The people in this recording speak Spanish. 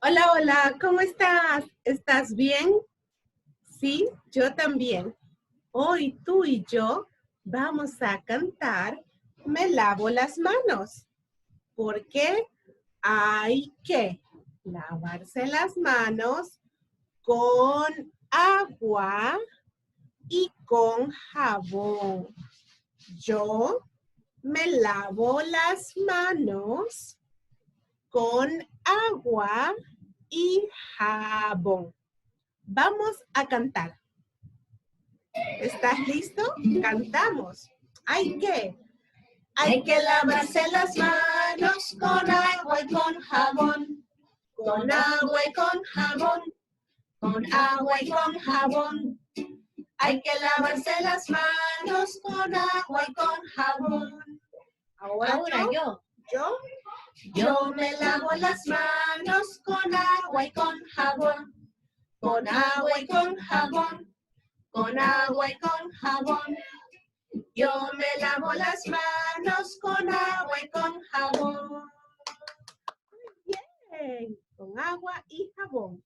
Hola, hola, ¿cómo estás? ¿Estás bien? Sí, yo también. Hoy tú y yo vamos a cantar Me lavo las manos, porque hay que lavarse las manos con agua y con jabón. Yo me lavo las manos con agua y jabón. Vamos a cantar. ¿Estás listo? Cantamos. Hay que lavarse las manos con agua y con jabón. Con agua y con jabón. Con agua y con jabón. Hay que lavarse las manos con agua y con jabón. Ahora yo. Yo me lavo las manos con agua y con jabón. Con agua y con jabón. Con agua y con jabón. Yo me lavo las manos con agua y con jabón. Muy bien, con agua y jabón.